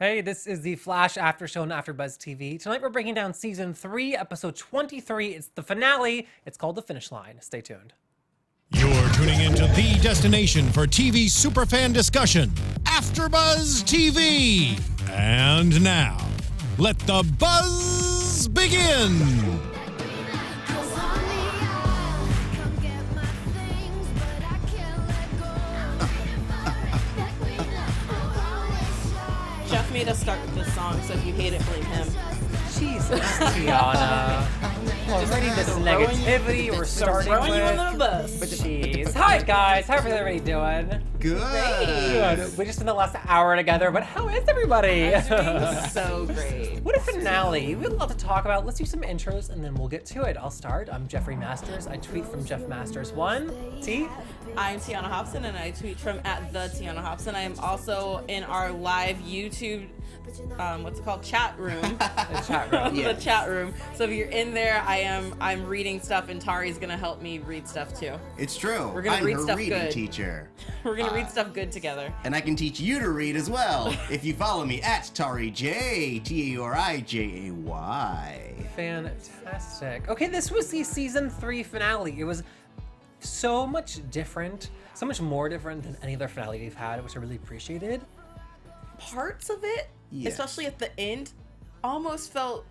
Hey, this is the Flash After Show on AFTERBUZZ TV. Tonight we're breaking down Season 3, Episode 23. It's the finale. It's called The Finish Line. Stay tuned. You're tuning into the destination for TV superfan discussion, AFTERBUZZ TV. And now, let the buzz begin. Jeff made us start with this song, so if you hate it, blame him. Jesus, Tiona. Already this negativity we're starting Throwing you under the with. bus. Jeez. Hi, guys. How's everybody doing? Good. We just spent the last hour together, but how is everybody? So great. What a finale. We have a lot to talk about. Let's do some intros and then we'll get to it. I'll start. I'm Jeffrey Masters. I tweet from Jeff Masters1. T? I'm Tiona Hobson, and I tweet from @the_Tiona Hobson. I am also in our live YouTube, chat room. The chat room. The chat room. So if you're in there, I'm reading stuff, and Tari's gonna help me read stuff too. It's true. We're gonna I'm read her stuff reading good. teacher. We're gonna read stuff good together. And I can teach you to read as well if you follow me at Tauri J, TAURIJAY. Fantastic. Okay, this was the Season 3 finale. It was so much different, so much more different than any other finale we've had, which I really appreciated. Parts of it, Yes. especially at the end, almost felt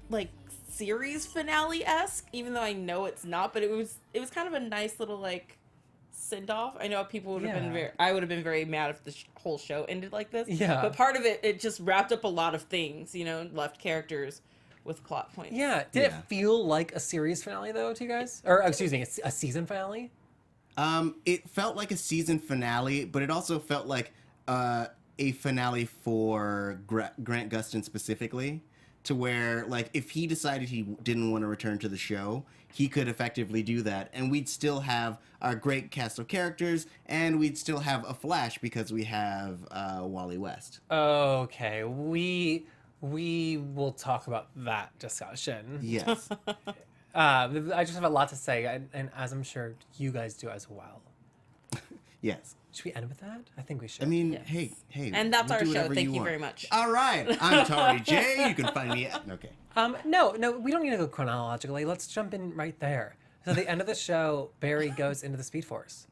like series finale-esque, even though I know it's not, but it was kind of a nice little like send off. I know people would have been I would have been very mad if the whole show ended like this. Yeah. But part of it just wrapped up a lot of things, left characters with plot points. Yeah. Did it feel like a series finale though to you guys? Or excuse me, a season finale? It felt like a season finale, but it also felt like a finale for Grant Gustin specifically, to where like if he decided he didn't want to return to the show, he could effectively do that, and we'd still have our great cast of characters, and we'd still have a Flash because we have Wally West. Okay, we will talk about that discussion. Yes. I just have a lot to say, and as I'm sure you guys do as well. Yes. Should we end with that? I think we should. I mean, Yes. hey. And that's you our do show. whatever Thank you want. very much. All right. I'm Tauri J. You can find me at... Okay. No, we don't need to go chronologically. Let's jump in right there. So at the end of the show, Barry goes into the Speed Force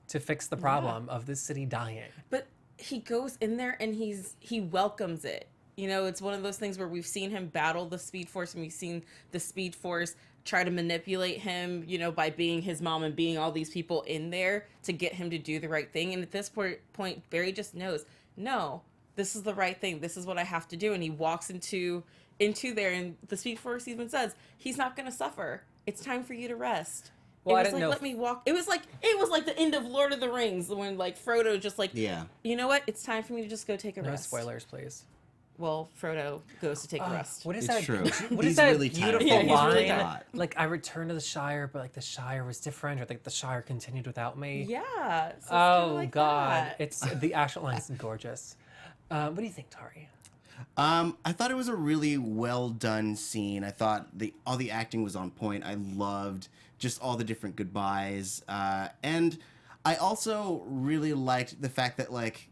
to fix the problem of this city dying. But he goes in there and he welcomes it. It's one of those things where we've seen him battle the Speed Force, and we've seen the Speed Force try to manipulate him, by being his mom and being all these people in there to get him to do the right thing. And at this point, Barry just knows, no, this is the right thing. This is what I have to do. And he walks into there, and the Speed Force even says, he's not going to suffer. It's time for you to rest. Well, it I was didn't like, know let me walk. It was like the end of Lord of the Rings when like Frodo just like, Yeah. you know what? It's time for me to just go take a No rest. spoilers, please. Well, Frodo goes to take a rest. What is It's that? true. What is He's that really tired. beautiful Yeah, he's line? really tired. Like, I returned to the Shire, but like the Shire was different, or like the Shire continued without me. Yeah. So it's kinda Oh like God, that. it's the actual line is gorgeous. What do you think, Tari? I thought it was a really well done scene. I thought all the acting was on point. I loved just all the different goodbyes. And I also really liked the fact that like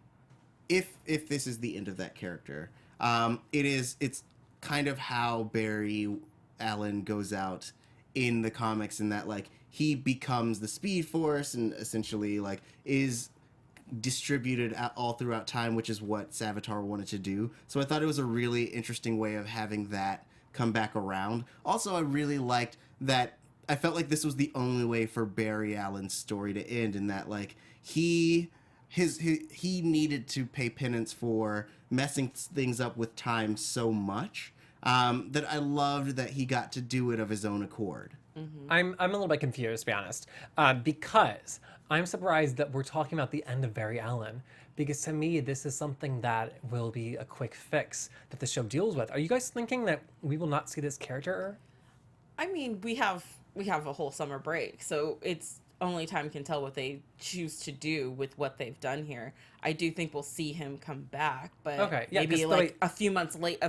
if this is the end of that character, it's kind of how Barry Allen goes out in the comics, in that like he becomes the Speed Force and essentially like is distributed all throughout time, which is what Savitar wanted to do. So I thought it was a really interesting way of having that come back around. Also, I really liked that I felt like this was the only way for Barry Allen's story to end, in that like he needed to pay penance for messing things up with time so much that I loved that he got to do it of his own accord. Mm-hmm. I'm a little bit confused, to be honest, because I'm surprised that we're talking about the end of Barry Allen, because to me, this is something that will be a quick fix that the show deals with. Are you guys thinking that we will not see this character? I mean, we have a whole summer break, so it's only time can tell what they choose to do with what they've done here. I do think we'll see him come back, but Okay, yeah, 'cause maybe the like way- a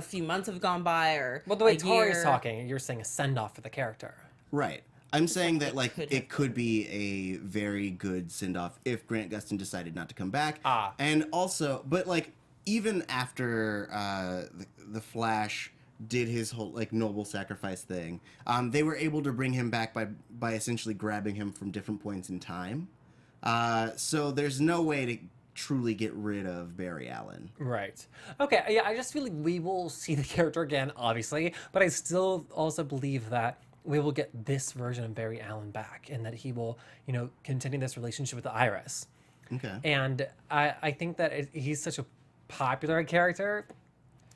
few months have gone by, or Well, the way a Tori's year. talking, you're saying a send-off for the character. Right. I'm saying that like could it have could be a very good send off if Grant Gustin decided not to come back. Ah. And also, but like even after the Flash did his whole like noble sacrifice thing, they were able to bring him back by essentially grabbing him from different points in time. So there's no way to truly get rid of Barry Allen. Right. Okay. Yeah, I just feel like we will see the character again, obviously, but I still also believe that we will get this version of Barry Allen back, and that he will, continue this relationship with Iris. Okay. And I think that he's such a popular character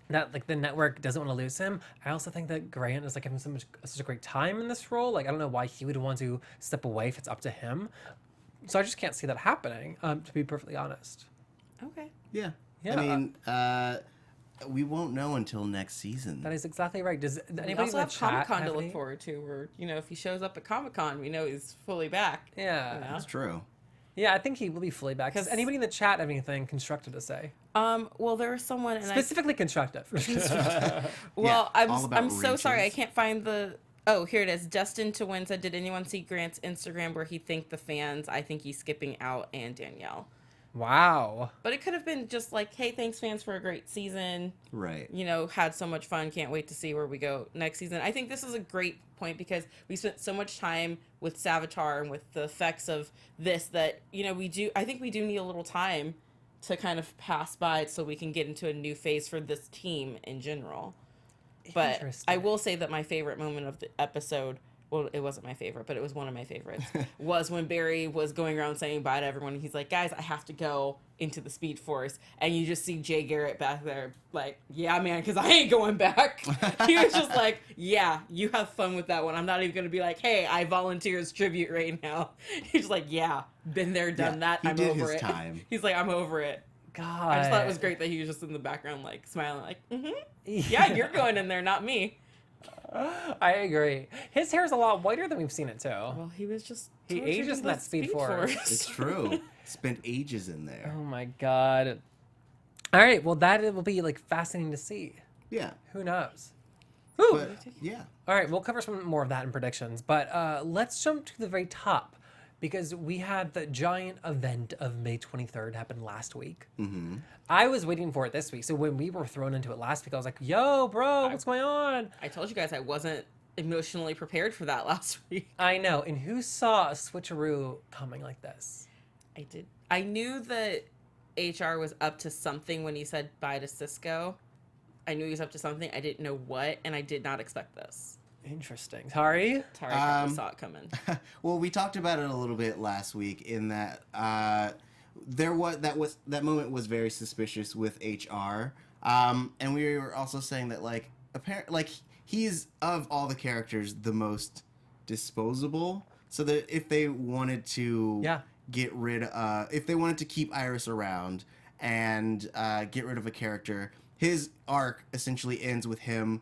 that like the network doesn't want to lose him. I also think that Grant is like having such a great time in this role. Like I don't know why he would want to step away if it's up to him. So I just can't see that happening, to be perfectly honest. Okay. Yeah. Yeah. I mean, we won't know until next season. That is exactly right. Does We anybody also in have the chat Comic-Con have to look any- forward to, where, if he shows up at Comic-Con, we know he's fully back. Yeah. That's true. Yeah, I think he will be fully back. Does 'Cause- anybody in the chat have anything constructive to say? Well, there was someone, and Specifically constructive. Well, Yeah, all about I'm so sorry, I reaches. can't find the. Oh, here it is. Justin to win said, "Did anyone see Grant's Instagram where he thanked the fans? I think he's skipping out and Danielle." Wow. But it could have been just like, "Hey, thanks fans for a great season. Right. Had so much fun. Can't wait to see where we go next season." I think this is a great point because we spent so much time with Savitar and with the effects of this that I think we do need a little time to kind of pass by so we can get into a new phase for this team in general. But I will say that my favorite moment of the episode, well, it wasn't my favorite, but it was one of my favorites, was when Barry was going around saying bye to everyone. He's like, "Guys, I have to go into the Speed Force." And you just see Jay Garrett back there like, "Yeah, man, because I ain't going back." He was just like, "Yeah, you have fun with that one. I'm not even going to be like, hey, I volunteer as tribute right now." He's just like, "Yeah, been there, done that. he I'm did over his it." time. He's like, "I'm over it." God. I just thought it was great that he was just in the background, like, smiling, like, yeah, you're going in there, not me. I agree. His hair is a lot whiter than we've seen it too. Well, he was just He tortured ages in the that Speed Force. It's true. Spent ages in there. Oh my god. All right, well that will be like fascinating to see. Yeah. Who knows? Whew. But yeah. All right, we'll cover some more of that in predictions, but let's jump to the very top because we had the giant event of May 23rd happen last week. Mm-hmm. I was waiting for it this week, so when we were thrown into it last week, I was like, "Yo, bro, what's going on?" I told you guys I wasn't emotionally prepared for that last week. I know, and who saw a switcheroo coming like this? I did. I knew that HR was up to something when he said bye to Cisco. I knew he was up to something. I didn't know what, and I did not expect this. Interesting. Tari? Tari probably saw it coming. Well, we talked about it a little bit last week in that that moment was very suspicious with HR, and we were also saying that he's of all the characters the most disposable. So that if they wanted to if they wanted to keep Iris around and get rid of a character, his arc essentially ends with him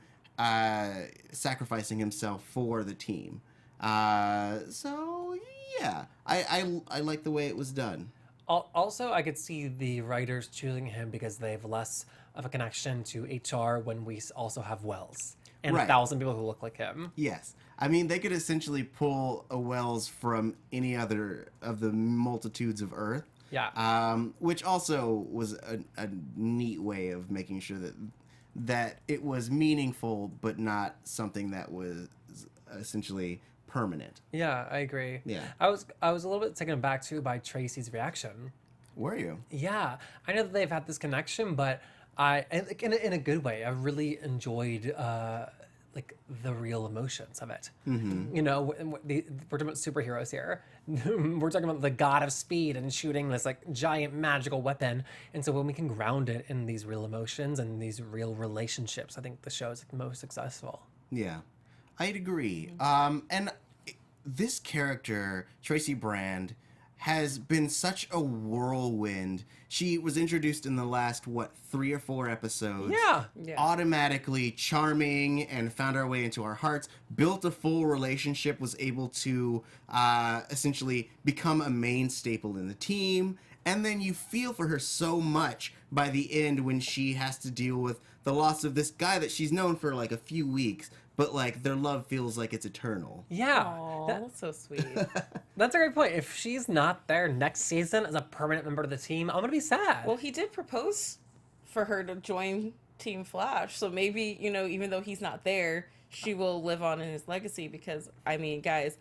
sacrificing himself for the team. So yeah, I like the way it was done. Also, I could see the writers choosing him because they have less of a connection to HR when we also have Wells and 1,000 people who look like him. Yes. I mean, they could essentially pull a Wells from any other of the multitudes of Earth. Yeah. Which also was a neat way of making sure that it was meaningful, but not something that was essentially permanent. Yeah, I agree. Yeah. I was a little bit taken aback too by Tracy's reaction. Were you? Yeah, I know that they've had this connection, but in a good way. I really enjoyed the real emotions of it. Mm-hmm. We're talking about superheroes here. We're talking about the god of speed and shooting this giant magical weapon. And so when we can ground it in these real emotions and these real relationships, I think the show is most successful. Yeah, I'd agree. And this character, Tracy Brand, has been such a whirlwind. She was introduced in the last, 3 or 4 episodes. Yeah. Automatically charming and found our way into our hearts, built a full relationship, was able to essentially become a main staple in the team. And then you feel for her so much by the end when she has to deal with the loss of this guy that she's known for a few weeks. But their love feels like it's eternal. Yeah. Aw, that's so sweet. That's a great point. If she's not there next season as a permanent member of the team, I'm going to be sad. Well, he did propose for her to join Team Flash. So maybe, you know, even though he's not there, she will live on in his legacy because, I mean, guys,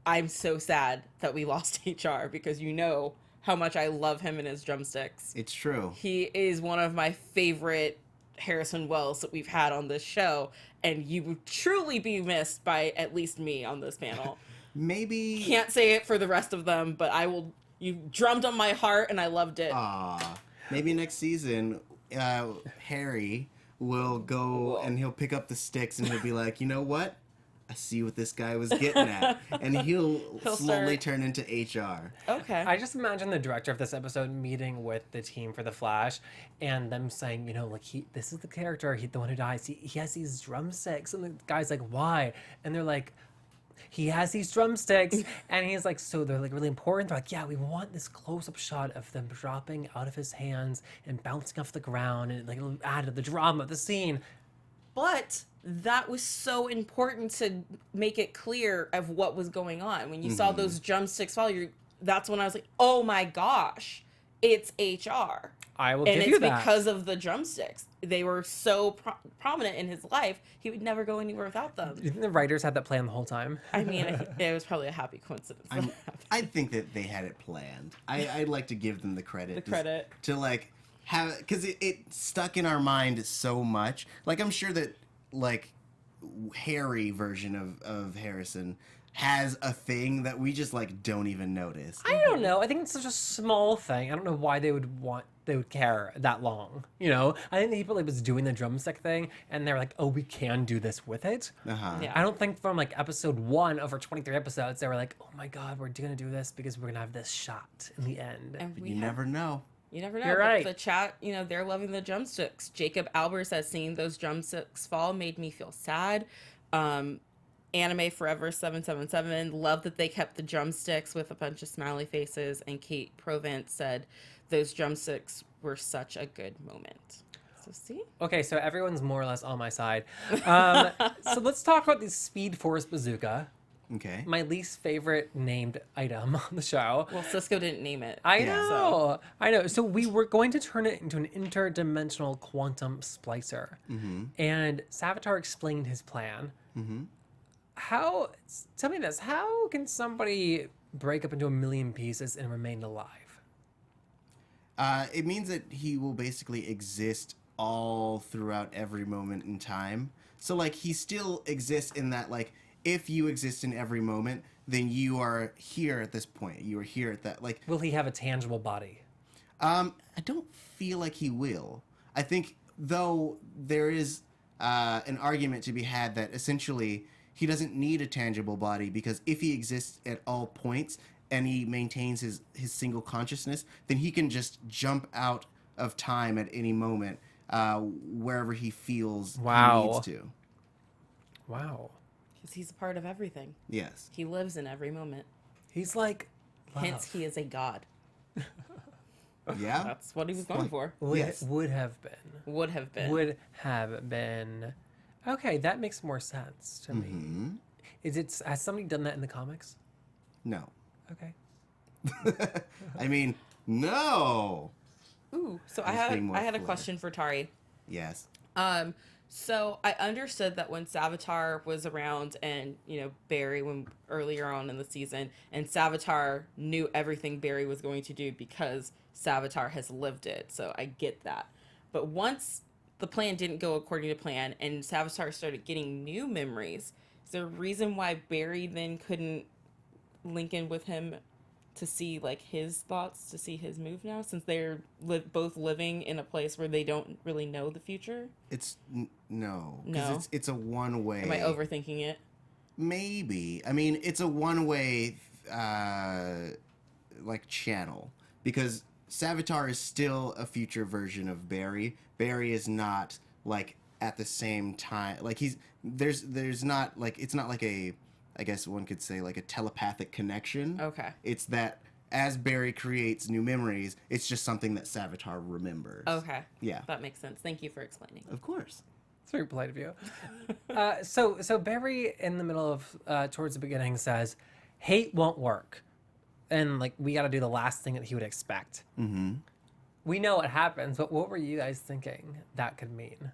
I'm so sad that we lost HR because you know how much I love him and his drumsticks. It's true. He is one of my favorite Harrison Wells that we've had on this show, and you would truly be missed by at least me on this panel. Maybe... Can't say it for the rest of them, but I will... You drummed on my heart, and I loved it. Maybe next season, Harry will go and he'll pick up the sticks and he'll be like, you know what? I see what this guy was getting at. And he'll slowly turn into HR. Okay. I just imagine the director of this episode meeting with the team for The Flash and them saying, you know, like, this is the character, the one who dies. He has these drumsticks. And the guy's like, why? And they're like, he has these drumsticks. And he's like, so they're like really important. They're like, yeah, we want this close-up shot of them dropping out of his hands and bouncing off the ground and like add to the drama of the scene. But that was so important to make it clear of what was going on. When you saw those drumsticks fall, that's when I was like, oh my gosh, it's HR. I will and give it's you that. because of the drumsticks. They were so prominent in his life, he would never go anywhere without them. Do you think the writers had that plan the whole time? I mean, it was probably a happy coincidence. I think that they had it planned. I'd like to give them the credit. The credit. To like have, because it stuck in our mind so much. Like, I'm sure that like Harry version of Harrison has a thing that we just like don't even notice. I don't know. I think it's such a small thing. I don't know why they would care that long. You know, I think he probably was doing the drumstick thing, and they're like, "Oh, we can do this with it." Yeah. I don't think from like episode 1 over 23 episodes they were like, "Oh my God, we're gonna do this because we're gonna have this shot in the end." And You never know. You never know. You're But right. the chat, you know, they're loving the drumsticks. Jacob Albers says seeing those drumsticks fall made me feel sad. Anime Forever 777 loved that they kept the drumsticks with a bunch of smiley faces. And Kate Provence said those drumsticks were such a good moment. So see? Okay, so everyone's more or less on my side. So let's talk about the Speed Force Bazooka. Okay. My least favorite named item on the show. Well, Cisco didn't name it. I Yeah. know. I know. So we were going to turn it into an interdimensional quantum splicer. And Savitar explained his plan. Tell me this, how can somebody break up into a million pieces and remain alive? It means that he will basically exist all throughout every moment in time. So, like, he still exists in that, like, if you exist in every moment, then you are here at this point. You are here at that, like... Will he have a tangible body? I don't feel like he will. I think, though, there is an argument to be had that essentially he doesn't need a tangible body because if he exists at all points and he maintains his single consciousness, then he can just jump out of time at any moment wherever he feels he needs to. Wow. Because he's a part of everything. Yes. He lives in every moment. He's like love. Hence, he is a god. Yeah? That's what he was going for. Yes. Would have been. Would have been. Would have been. Okay, that makes more sense to me. Has somebody done that in the comics? No. Okay. I mean, no! Ooh, so Just I being more had a fluid. question for Tari. Yes. So I understood that when Savitar was around and, you know, Barry when earlier on in the season, and Savitar knew everything Barry was going to do because Savitar has lived it. So I get that. But once the plan didn't go according to plan and Savitar started getting new memories, is there a reason why Barry then couldn't link in with him to see like his thoughts, to see his move now, since they're both living in a place where they don't really know the future? It's no. No? 'Cause it's a one-way. Am I overthinking it? Maybe. I mean, it's a one-way like channel because Savitar is still a future version of Barry. Barry is not like at the same time. Like there's not like, it's not like a, I guess one could say like a telepathic connection. Okay. It's that as Barry creates new memories, it's just something that Savitar remembers. Okay. Yeah. That makes sense. Thank you for explaining. Of course. It's very polite of you. So Barry in the middle of towards the beginning says, "Hate won't work," and like we got to do the last thing that he would expect. we know what happens, but what were you guys thinking that could mean?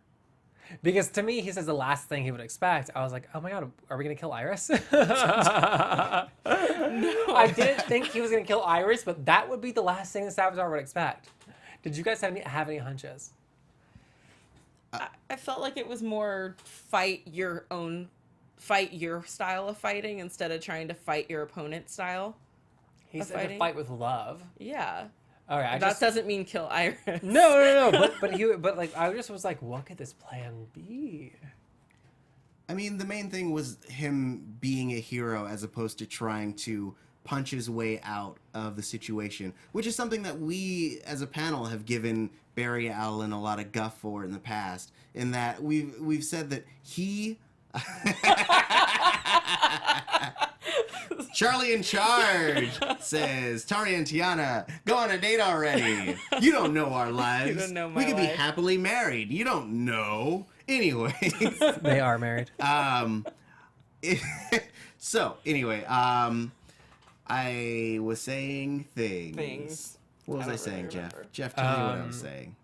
Because to me, he says the last thing he would expect. I was like, oh my god, are we gonna kill Iris? I didn't think he was gonna kill Iris, but that would be the last thing the Savitar would expect. Did you guys have any hunches? I felt like it was more fight your style of fighting instead of trying to fight your opponent's style. He of said to fighting. fight with love. Yeah. All right, That doesn't mean kill Iris. No. But like I just was like, what could this plan be? I mean, the main thing was him being a hero as opposed to trying to punch his way out of the situation, which is something that we as a panel have given Barry Allen a lot of guff for in the past, in that we've said that he Charlie in Charge says, Tauri and Tiona, go on a date already. You don't know our lives. You don't know my we could be life. happily married. You don't know. Anyways. They are married. So, anyway, I was saying things. What was I saying, really Jeff? remember. Jeff, tell me what I was saying.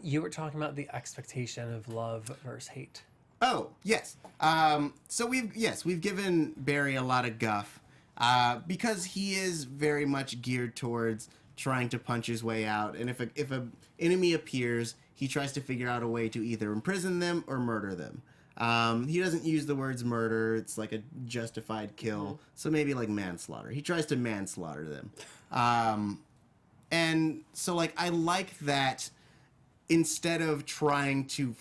You were talking about the expectation of love versus hate. Oh, yes. So we've given Barry a lot of guff because he is very much geared towards trying to punch his way out. And if a enemy appears, he tries to figure out a way to either imprison them or murder them. He doesn't use the words murder. It's like a justified kill. Mm-hmm. So maybe like manslaughter. He tries to manslaughter them. And so like I like that instead of trying to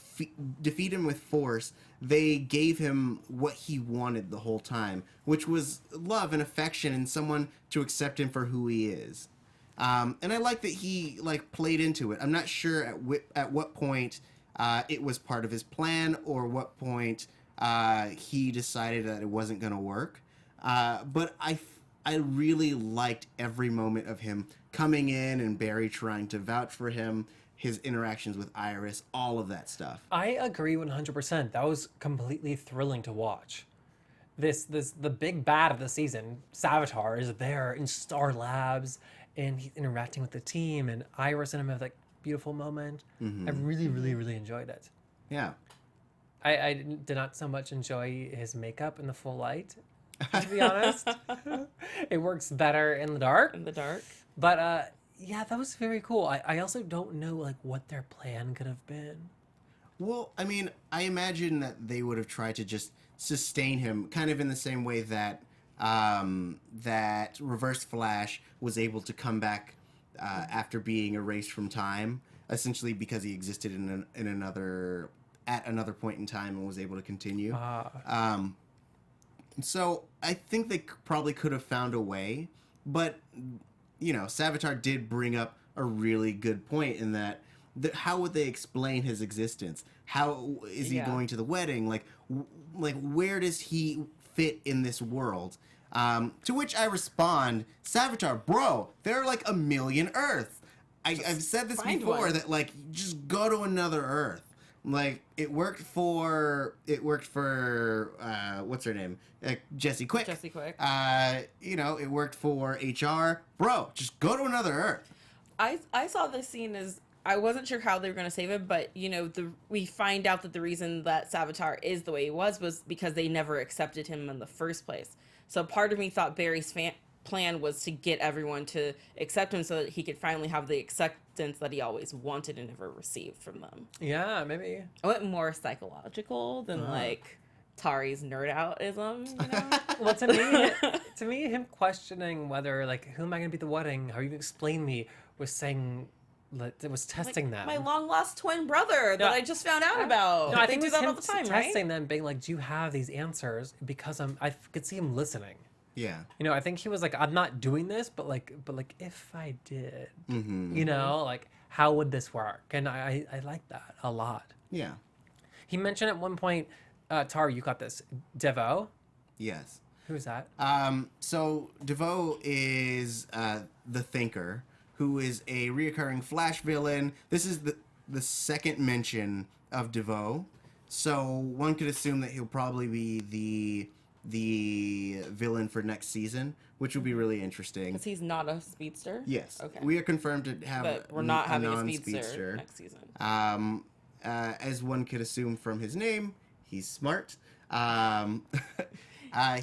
defeat him with force, they gave him what he wanted the whole time, which was love and affection and someone to accept him for who he is. And I like that he like played into it. I'm not sure at what point it was part of his plan or what point he decided that it wasn't going to work. But I really liked every moment of him coming in and Barry trying to vouch for him, his interactions with Iris, all of that stuff. I agree 100%. That was completely thrilling to watch. The big bad of the season, Savitar, is there in Star Labs and he's interacting with the team, and Iris and him have that beautiful moment. Mm-hmm. I really enjoyed it. Yeah. I did not so much enjoy his makeup in the full light, to be honest. It works better in the dark. In the dark. But yeah, that was very cool. I also don't know like what their plan could have been. Well, I mean, I imagine that they would have tried to just sustain him, kind of in the same way that that Reverse Flash was able to come back after being erased from time, essentially because he existed in another point in time and was able to continue. So I think they probably could have found a way, but you know, Savitar did bring up a really good point in that how would they explain his existence? How is he going to the wedding? Like where does he fit in this world? To which I respond, Savitar, bro, there are like a million Earths. I've said this before that like just go to another Earth. Like it worked for what's her name? Jessie Quick. Jessie Quick. You know, it worked for HR. Bro, just go to another Earth. I saw this scene as I wasn't sure how they were going to save him, but you know, we find out that the reason that Savitar is the way he was because they never accepted him in the first place. So part of me thought Barry's plan was to get everyone to accept him so that he could finally have the acceptance that he always wanted and never received from them. Yeah, maybe. I went more psychological than like Tauri's nerd outism, you know? Well, to me, him questioning whether like who am I going to be at the wedding? How are you going to explain me? Was saying. It was testing them. My long lost twin brother that I just found out about. No, I they think do it was that all him the time, testing right? them, being like, "Do you have these answers?" Because I could see him listening. Yeah. You know, I think he was like, "I'm not doing this, but like if I did, you know, like how would this work?" And I like that a lot. Yeah. He mentioned at one point, Tauri, you got this. Devo. Yes. Who's that? So Devo is the Thinker, who is a reoccurring Flash villain. This is the second mention of Devo, so one could assume that he'll probably be the villain for next season. which will be really interesting. Because he's not a speedster? Yes. Okay. We are confirmed to have But we're not having a non-speedster. speedster next season. As one could assume from his name, he's smart.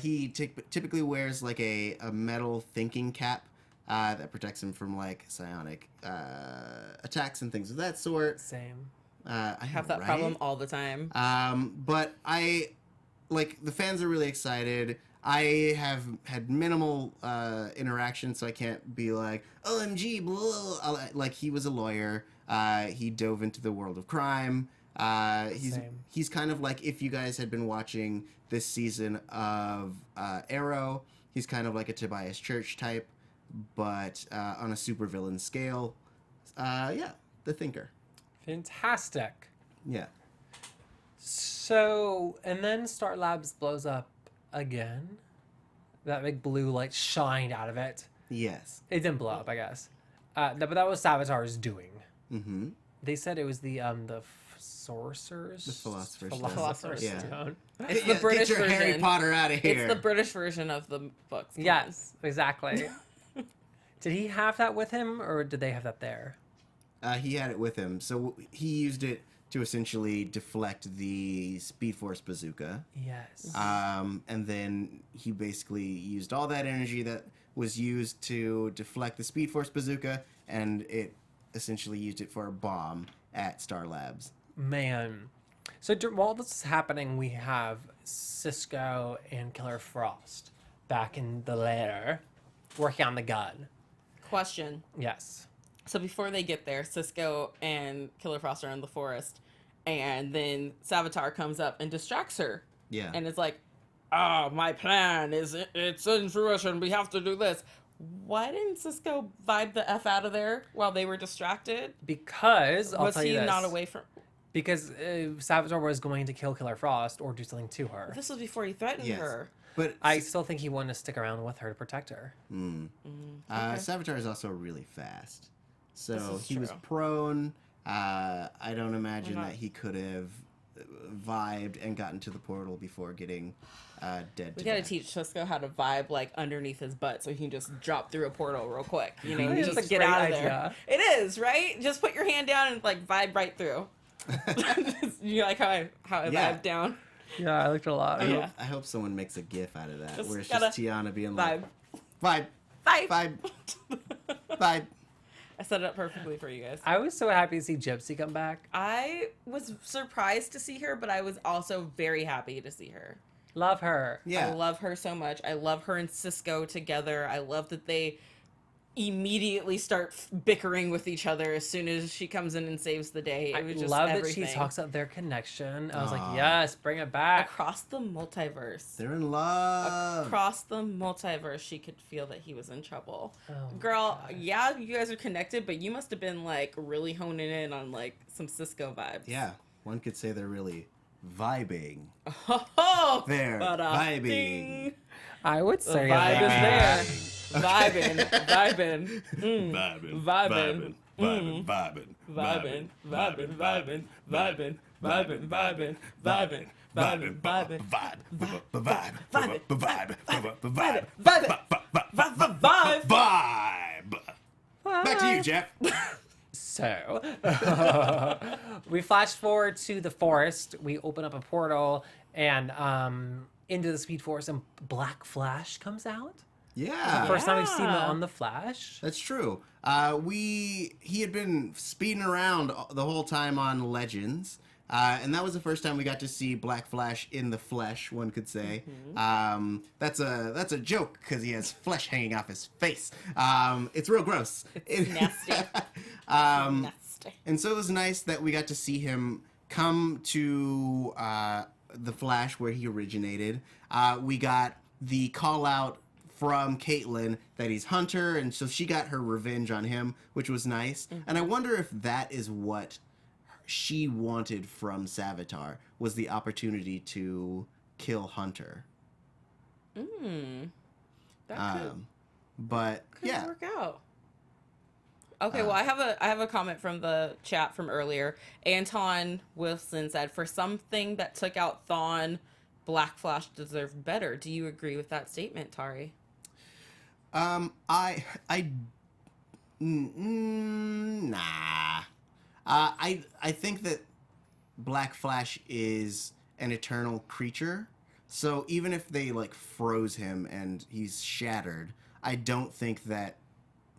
He typically wears like a metal thinking cap that protects him from like psionic attacks and things of that sort. Same. I have that problem all the time. But the fans are really excited. I have had minimal interaction, so I can't be like, OMG, blah. Like, he was a lawyer. He dove into the world of crime. He's kind of like, if you guys had been watching this season of Arrow, he's kind of like a Tobias Church type, but on a supervillain scale. The Thinker. Fantastic. Yeah. So, and then Star Labs blows up again. That big blue light shined out of it. Yes. It didn't blow up, I guess. But that was Savitar's doing. Mm-hmm. They said it was the sorcerer's... The Philosopher's Philosopher's Stone. Stone. Yeah. It's the British Get your version. Harry Potter out of here. It's the British version of the books. Come on. Yes, exactly. Did he have that with him, or did they have that there? He had it with him, so he used it to essentially deflect the Speed Force bazooka. Yes. And then he basically used all that energy that was used to deflect the Speed Force bazooka, and it essentially used it for a bomb at Star Labs. Man. So while this is happening, we have Cisco and Killer Frost back in the lair working on the gun. Question. Yes. So before they get there, Cisco and Killer Frost are in the forest, and then Savitar comes up and distracts her. Yeah. And it's like, oh, my plan it's in fruition. We have to do this. Why didn't Cisco vibe the F out of there while they were distracted? Because, I'll Was tell you he this. not away from... Because Savitar was going to kill Killer Frost or do something to her. This was before he threatened Yes. her. But I still think he wanted to stick around with her to protect her. Savitar is also really fast. So This is he was true. prone. I don't imagine We're not- that he could have vibed and gotten to the portal before getting dead We to gotta death. teach Cisco how to vibe like underneath his butt so he can just drop through a portal real quick. You know, It's just a get great out of idea. there. It is, right? Just put your hand down and like vibe right through. You like how I Yeah. vibe down? Yeah, I liked it a lot. Yeah. I hope someone makes a gif out of that, Just where it's gotta just Tiona being Vibe. like, vibe, Vibe. vibe, vibe. I set it up perfectly for you guys. I was so happy to see Gypsy come back. I was surprised to see her, but I was also very happy to see her. Love her. Yeah. I love her so much. I love her and Cisco together. I love that they immediately start bickering with each other as soon as she comes in and saves the day. It I was just love everything. that she talks about their connection. I was Aw. like, yes, bring it back. Across the multiverse. They're in love. Across the multiverse, she could feel that he was in trouble. Oh, Girl, yeah, you guys are connected, but you must have been like really honing in on like some Cisco vibes. Yeah, one could say they're really vibing. Oh, They're vibing. ding. I would The say vibe is there. Okay. Vibing, vibing, Vibing, vibing, vibing, vibing, vibing, vibing, vibing, vibing, vibing, vibing, vibing, vibing, vibing, vibe. Back to you, Jeff. So, we flash forward to the forest. We open up a portal and into the Speed Force, and Black Flash comes out. Yeah, First time we've seen it Yeah. on the Flash. that's true. He had been speeding around the whole time on Legends, and that was the first time we got to see Black Flash in the flesh. One could say that's a joke because he has flesh hanging off his face. It's real gross. It's nasty. Nasty. And so it was nice that we got to see him come to the Flash where he originated. We got the call out from Caitlin that he's Hunter, and so she got her revenge on him, which was nice. And I wonder if that is what she wanted from Savitar, was the opportunity to kill Hunter. That could But yeah, work out. Okay, well, I have a comment from the chat from earlier. Anton Wilson said, "For something that took out Thawne, Black Flash deserved better." Do you agree with that statement, Tari? Nah. I think that Black Flash is an eternal creature. So even if they like froze him and he's shattered, I don't think that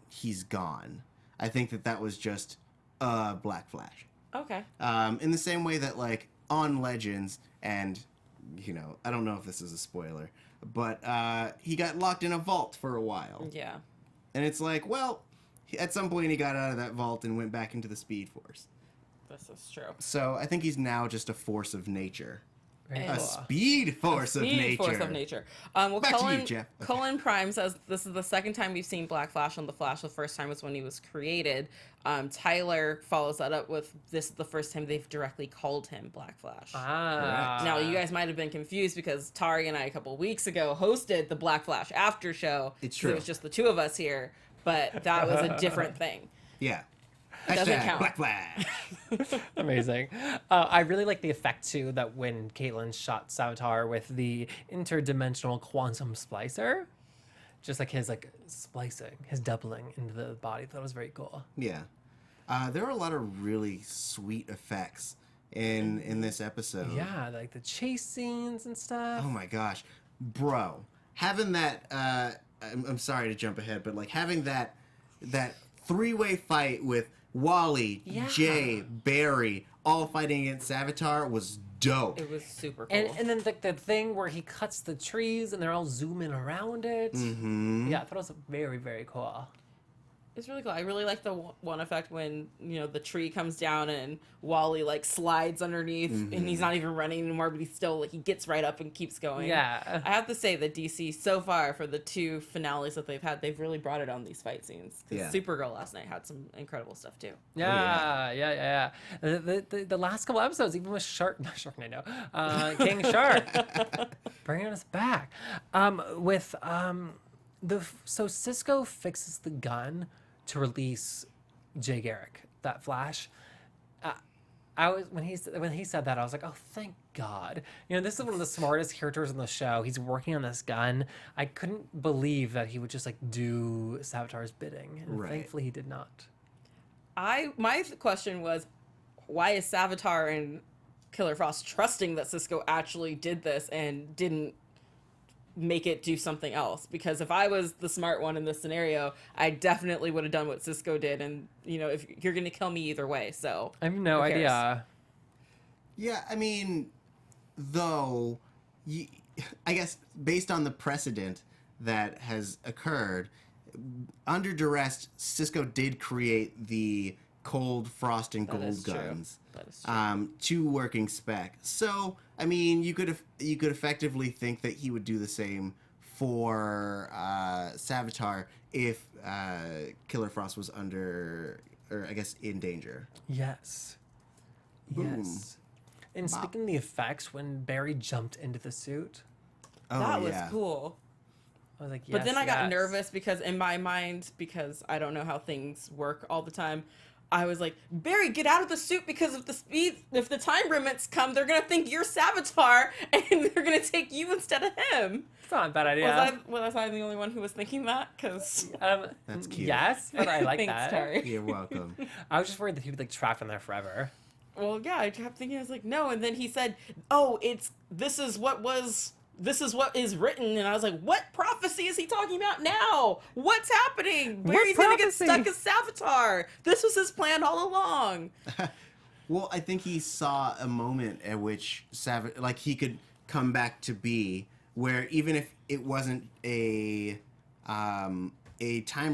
he's gone. I think that that was just Black Flash. Okay. In the same way that like on Legends, and you know, I don't know if this is a spoiler, but he got locked in a vault for a while. Yeah. And it's like, well, at some point he got out of that vault and went back into the Speed Force. This is true. So I think he's now just a force of nature. Very A cool. speed force of nature. Force of nature. Well, Back to Cullen, you, Jeff. Okay. Cullen Prime says this is the second time we've seen Black Flash on The Flash. The first time was when he was created. Tyler follows that up with this is the first time they've directly called him Black Flash. Ah. Now, you guys might have been confused because Tauri and I a couple weeks ago hosted the Black Flash after show. It's So true. it was just the two of us here, but that was a different thing. Yeah. Doesn't Hashtag count. Black Flash. Amazing. I really like the effect too that when Caitlin shot Savitar with the interdimensional quantum splicer, just like his like splicing, his doubling into the body. That was very cool. Yeah. There are a lot of really sweet effects in this episode. Yeah, like the chase scenes and stuff. Oh my gosh. Bro, having that I'm sorry to jump ahead, but like having that three-way fight with Wally, Yeah. Jay, Barry, all fighting against Savitar was dope. It was super cool. And then the thing where he cuts the trees and they're all zooming around it. Mm-hmm. Yeah, I thought it was very, very cool. It's really cool. I really like the one effect when, you know, the tree comes down and Wally, like, slides underneath and he's not even running anymore, but he's still, like, he gets right up and keeps going. Yeah. I have to say that DC, so far, for the two finales that they've had, they've really brought it on these fight scenes. 'Cause Yeah. Supergirl last night had some incredible stuff, too. Yeah. The last couple episodes, even with Sharknado, King Shark, bringing us back. So Cisco fixes the gun to release Jay Garrick, that Flash. When he said that, I was like, oh, thank God. You know, this is one of the smartest characters in the show. He's working on this gun. I couldn't believe that he would just like do Savitar's bidding, and Right. thankfully he did not. My question was, why is Savitar and Killer Frost trusting that Cisco actually did this and didn't make it do something else? Because if I was the smart one in this scenario, I definitely would have done what Cisco did. And, you know, if you're going to kill me either way, so I have no who cares? idea. Yeah, I mean, though, I guess based on the precedent that has occurred, under duress, Cisco did create the cold frost and That gold is true. guns That is true. to working spec. So, I mean, you could effectively think that he would do the same for Savitar if Killer Frost was under, or I guess in danger. Yes. Boom. Yes. And speaking of the effects, when Barry jumped into the suit, Oh, That was yeah. cool. I was like, yes. But then I got yes. nervous because in my mind, because I don't know how things work all the time, I was like, Barry, get out of the suit because if the time limits come, they're going to think you're Savitar and they're going to take you instead of him. It's not a bad idea. Was I the only one who was thinking that? Because That's cute. Yes, but I like Thanks, that. Tauri. You're welcome. I was just worried that he'd be like trapped in there forever. Well, yeah, I kept thinking, I was like, no. And then he said, oh, this is what is written. And I was like, what prophecy is he talking about now? What's happening? Barry's going to get stuck as Savitar. This was his plan all along. Well, I think he saw a moment at which he could come back to be, where even if it wasn't a time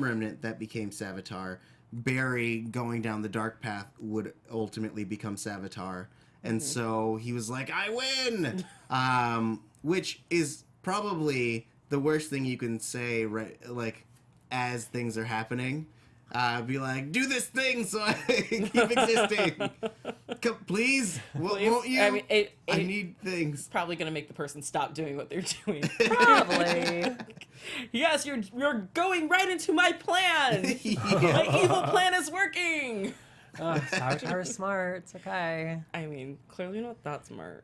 remnant that became Savitar, Barry going down the dark path would ultimately become Savitar. And so he was like, I win! Which is probably the worst thing you can say, right? Like, as things are happening. Be like, do this thing so I keep existing. Please, won't you? I mean, I need things. probably going to make the person stop doing what they're doing. Probably. Yes, you're going right into my plan. My evil plan is working. Savitar is smart. It's okay. I mean, clearly not that smart.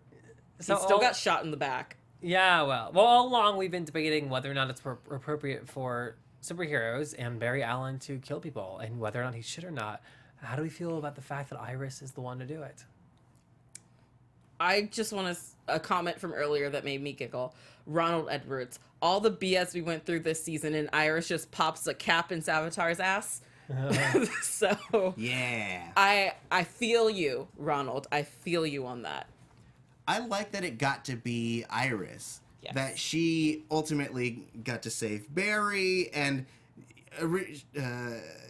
So He still got shot in the back. Yeah, well, all along we've been debating whether or not it's appropriate for superheroes and Barry Allen to kill people, and whether or not he should or not. How do we feel about the fact that Iris is the one to do it? I just want a comment from earlier that made me giggle. Ronald Edwards. All the BS we went through this season, and Iris just pops a cap in Savitar's ass. So Yeah. I feel you, Ronald. I feel you on that. I like that it got to be Iris. Yes. That she ultimately got to save Barry, and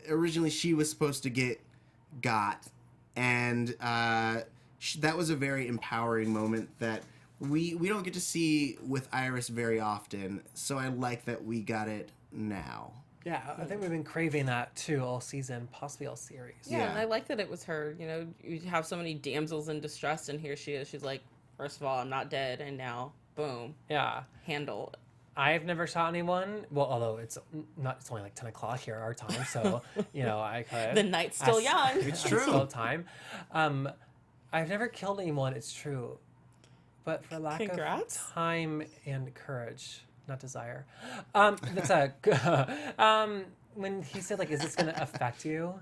originally she was supposed to get got, and that was a very empowering moment that we don't get to see with Iris very often. So I like that we got it now. Yeah, I think we've been craving that too all season, possibly all series. Yeah, and I like that it was her. You know, you have so many damsels in distress, and here she is. She's like, first of all, I'm not dead, and now, boom. Yeah. Handle. I've never shot anyone. Well, although it's only like 10 o'clock here our time, so I could. The night's still young. It's true. Still time. I've never killed anyone. It's true, but for lack Congrats. of time and courage, not desire. That's a when he said like, "Is this gonna affect you?"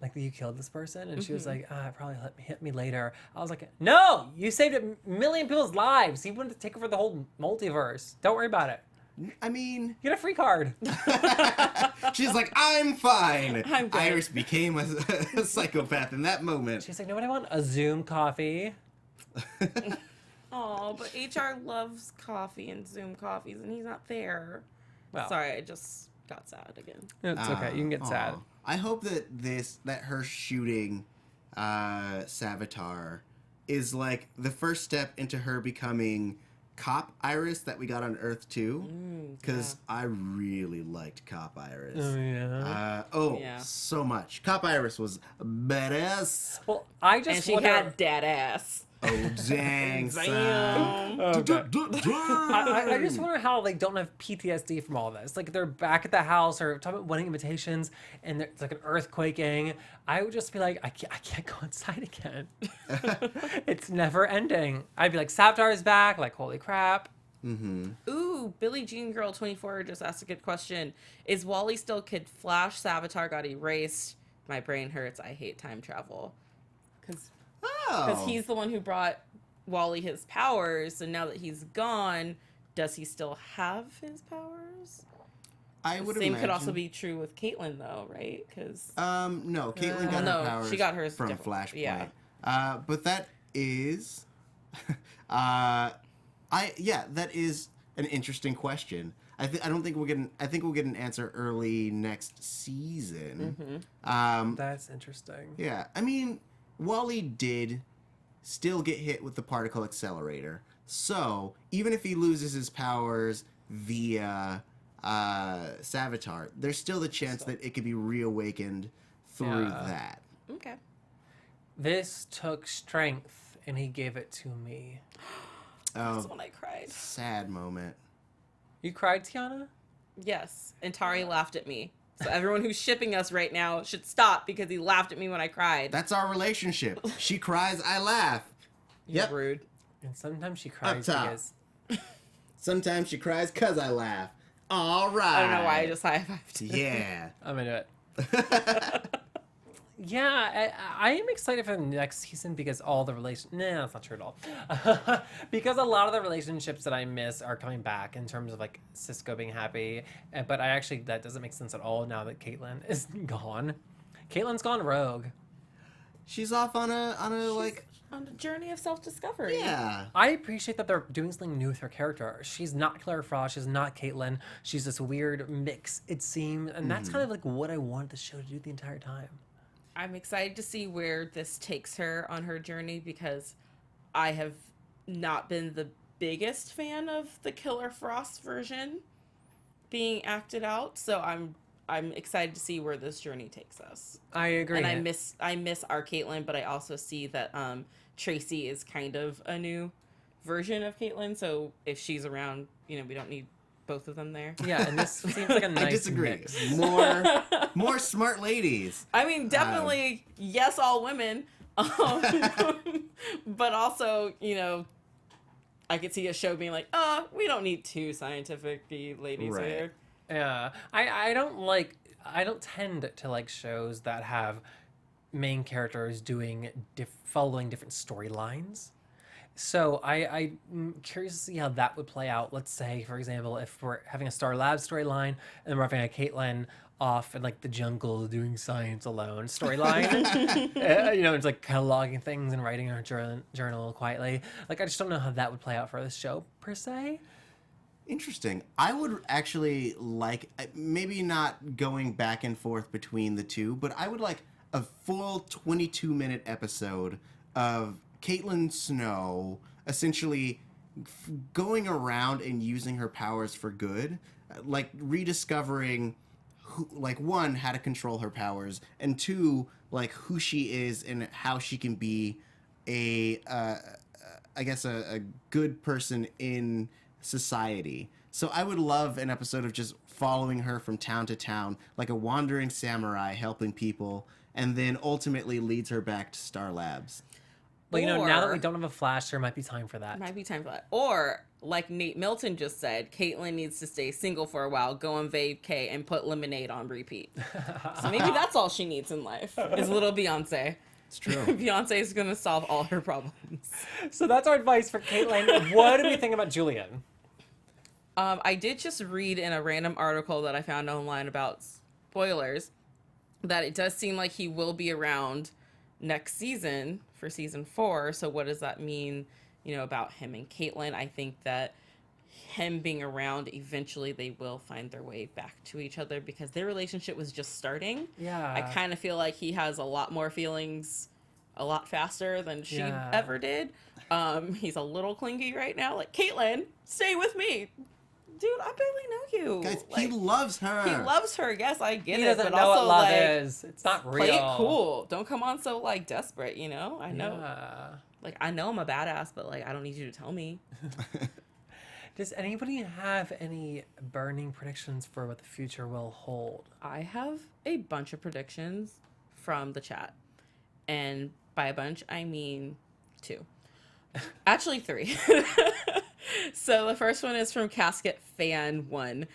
Like that you killed this person, and she was like, "It probably hit me later." I was like, "No, you saved a million people's lives. You wanted to take over the whole multiverse. Don't worry about it. I mean, You get a free card." she's like, I'm fine. I'm good. Iris became a psychopath in that moment. She's like, "Nobody want a Zoom coffee." Oh, but HR loves coffee and Zoom coffees, and he's not there. Well, Sorry, I just got sad again. it's okay. You can get sad. Aw. I hope that her shooting Savitar is like the first step into her becoming Cop Iris that we got on Earth 2. Because I really liked Cop Iris. Oh yeah. Yeah. So much. Cop Iris was badass. Well, I just And she wonder. had dad ass. Oh, dang, son. Damn. I just wonder how they don't have PTSD from all this. Like they're back at the house or talking about wedding invitations, and it's like an earthquaking. I would just be like, I can't go inside again. It's never ending. I'd be like, Savitar is back. Like, holy crap. Ooh, Billie Jean Girl 24 just asked a good question. Is Wally still Kid Flash? Savitar got erased. My brain hurts. I hate time travel. Because Oh. he's the one who brought Wally his powers, and now that he's gone, does he still have his powers? I would Same imagine. could also be true with Caitlyn, though, right? Because No, Caitlyn got no, her powers she got hers from different. Flashpoint. Yeah. But that is, that is an interesting question. I think we'll get an answer early next season. That's interesting. Yeah, I mean, Wally did still get hit with the particle accelerator, so even if he loses his powers via Savitar, there's still the chance that it could be reawakened through that. okay. This took strength, and he gave it to me. That's Oh, when I cried. sad moment. You cried, Tiona? Yes, and Tauri laughed at me. So everyone who's shipping us right now should stop because he laughed at me when I cried. That's our relationship. She cries, I laugh. You're Yep. rude. And sometimes she cries top. because Sometimes she cries because I laugh. All right. I don't know why I just high-fived. Yeah. I'm into it. Yeah, I am excited for the next season because all the that's not true at all. Because a lot of the relationships that I miss are coming back in terms of like Cisco being happy. But that doesn't make sense at all now that Caitlyn is gone. Caitlyn's gone rogue. She's off on a like, on a journey of self-discovery. yeah. I appreciate that they're doing something new with her character. She's not Claire Frost. She's not Caitlyn. She's this weird mix, it seems. And that's kind of like what I wanted the show to do the entire time. I'm excited to see where this takes her on her journey because I have not been the biggest fan of the Killer Frost version being acted out. So I'm excited to see where this journey takes us. I agree. And I miss our Caitlyn, but I also see that Tracy is kind of a new version of Caitlyn. So if she's around, we don't need both of them there. Yeah, and this seems like a nice I disagree. mix. More smart ladies. I mean, definitely, yes, all women. But also, I could see a show being like, we don't need two scientific ladies Right. here. Yeah, I don't tend to like shows that have main characters doing following different storylines. So I'm curious to see how that would play out. Let's say, for example, if we're having a Star Labs storyline and we're having a Caitlin off in like the jungle doing science alone storyline, it's like cataloging things and writing in her journal quietly. Like I just don't know how that would play out for this show per se. Interesting. I would actually like, maybe not going back and forth between the two, but I would like a full 22-minute episode of Caitlin Snow essentially going around and using her powers for good, like rediscovering who, like, one, how to control her powers, and two, like who she is and how she can be a good person in society. So I would love an episode of just following her from town to town, like a wandering samurai helping people, and then ultimately leads her back to Star Labs. Well, now that we don't have a Flash, there might be time for that. Might be time for that. Or, like Nate Milton just said, Caitlyn needs to stay single for a while, go on vacay, and put Lemonade on repeat. So maybe that's all she needs in life, is little Beyonce. It's true. Beyonce is going to solve all her problems. So that's our advice for Caitlin. What do we think about Julian? I did just read in a random article that I found online about spoilers that it does seem like he will be around next season for season 4. So what does that mean, about him and Caitlyn? I think that him being around, eventually they will find their way back to each other because their relationship was just starting. Yeah. I kind of feel like he has a lot more feelings a lot faster than she ever did. He's a little clingy right now. Like, Caitlyn, stay with me. Dude, I barely know you. Guys, like, he loves her. He loves her. Yes, I get He it. doesn't But know also, what love like, is. It's not real. play it cool. Don't come on so, like, desperate, I know. Yeah. Like, I know I'm a badass, but, like, I don't need you to tell me. Does anybody have any burning predictions for what the future will hold? I have a bunch of predictions from the chat. And by a bunch, I mean 2. Actually, 3. So the first one is from Casket Fan 1.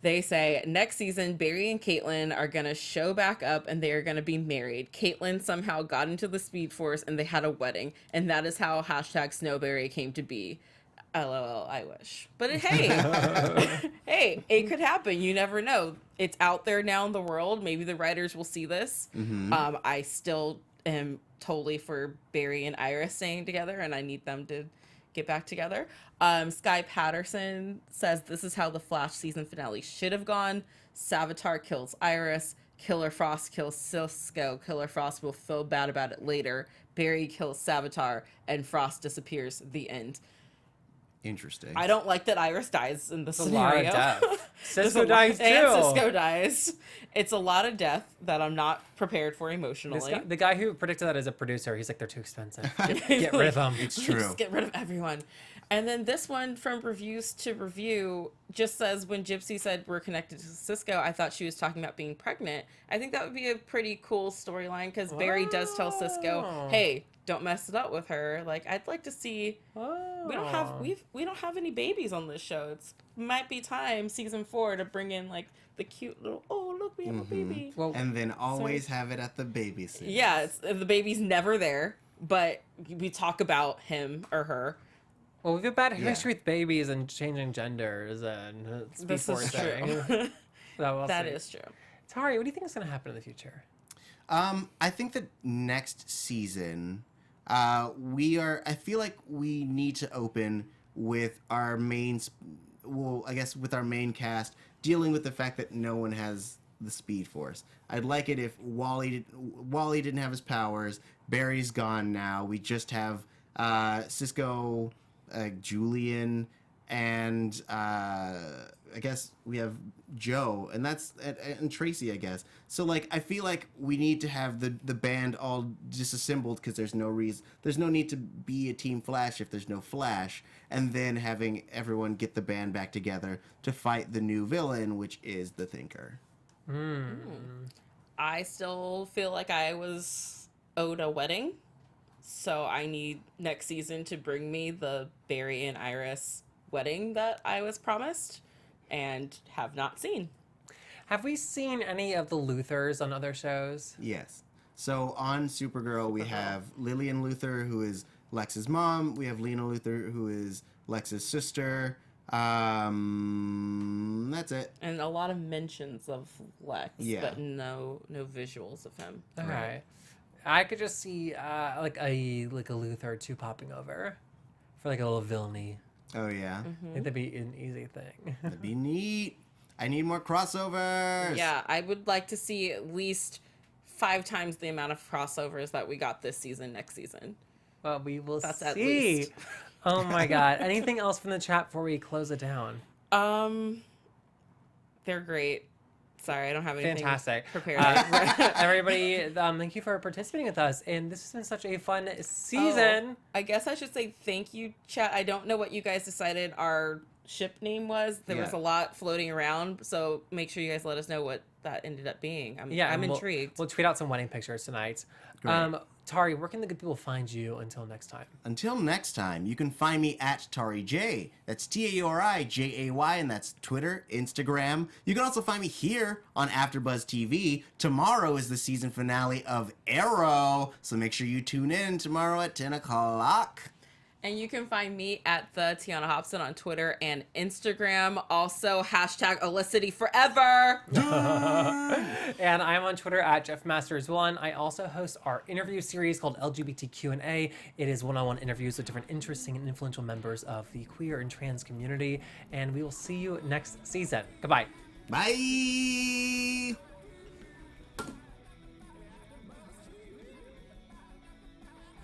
They say, next season, Barry and Caitlyn are going to show back up and they are going to be married. Caitlyn somehow got into the Speed Force and they had a wedding. And that is how #Snowberry came to be. LOL, I wish. But hey, it could happen. You never know. It's out there now in the world. Maybe the writers will see this. Mm-hmm. I still am totally for Barry and Iris staying together, and I need them to get back together. Sky Patterson says this is how the Flash season finale should have gone. Savitar kills Iris. Killer Frost kills Cisco. Killer Frost will feel bad about it later. Barry kills Savitar, and Frost disappears. The end. Interesting. I don't like that Iris dies in this It's a lot scenario. of death. Cisco dies too. And Cisco dies. It's a lot of death that I'm not prepared for emotionally. The guy who predicted that as a producer, he's like, they're too expensive. Get rid of them. It's true. Just get rid of everyone. And then this one from Reviews to Review just says, when Gypsy said we're connected to Cisco, I thought she was talking about being pregnant. I think that would be a pretty cool storyline because Barry does tell Cisco, hey, don't mess it up with her. Like, I'd like to see. We don't have any babies on this show. It's might be time season 4 to bring in like the cute little, oh look, we have a baby. Well, And then always have it at the babysitter. Yeah, the baby's never there, but we talk about him or her. well, we've had bad history with babies and changing genders and This is true. That is true. Tauri, what do you think is going to happen in the future? I think that next season, I feel like we need to open with our with our main cast dealing with the fact that no one has the Speed Force. I'd like it if Wally didn't have his powers. Barry's gone now. We just have Cisco, Julian, and I guess we have Joe, and and Tracy, I guess. So like, I feel like we need to have the band all disassembled because there's no need to be a Team Flash if there's no Flash, and then having everyone get the band back together to fight the new villain, which is the Thinker. I still feel like I was owed a wedding, so I need next season to bring me the Barry and Iris wedding that I was promised. and have not seen. Have we seen any of the Luthers on other shows? Yes. So on Supergirl, we have Lillian Luthor, who is Lex's mom. We have Lena Luthor, who is Lex's sister. That's it. And a lot of mentions of Lex, Yeah. but no visuals of him. All right. I could just see like a Luthor or two popping over for like a little villainy. Oh, yeah. I think that'd be an easy thing. That'd be neat. I need more crossovers. Yeah, I would like to see at least 5 times the amount of crossovers that we got this season next season. Well, we will That's see. at least. Oh my god. Anything else from the chat before we close it down? They're great. Sorry, I don't have anything Fantastic. prepared. Everybody, thank you for participating with us. And this has been such a fun season. Oh, I guess I should say thank you, chat. I don't know what you guys decided our ship name was. There was a lot floating around, so make sure you guys let us know what that ended up being. I'm and intrigued. We'll tweet out some wedding pictures tonight. Great. Tari, where can the good people find you until next time? Until next time, you can find me at Tauri J. That's TAURIJAY, and that's Twitter, Instagram. You can also find me here on AfterBuzz TV. Tomorrow is the season finale of Arrow, so make sure you tune in tomorrow at 10 o'clock. And you can find me at the Tiona Hobson on Twitter and Instagram. Also, hashtag Olicity Forever. And I'm on Twitter at JeffMasters1. I also host our interview series called LGBT Q&A. It is one-on-one interviews with different interesting and influential members of the queer and trans community. And we will see you next season. Goodbye. Bye!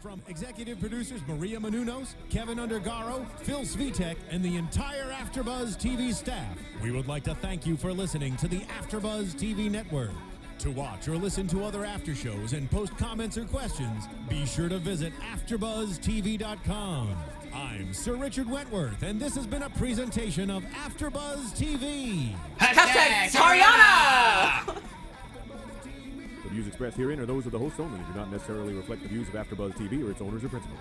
From executive producers Maria Menounos, Kevin Undergaro, Phil Svitek, and the entire AfterBuzz TV staff, we would like to thank you for listening to the AfterBuzz TV network. To watch or listen to other after shows and post comments or questions, be sure to visit AfterBuzzTV.com. I'm Sir Richard Wentworth, and this has been a presentation of AfterBuzz TV. Hashtag Tariana! The views expressed herein are those of the hosts only and do not necessarily reflect the views of AfterBuzz TV or its owners or principals.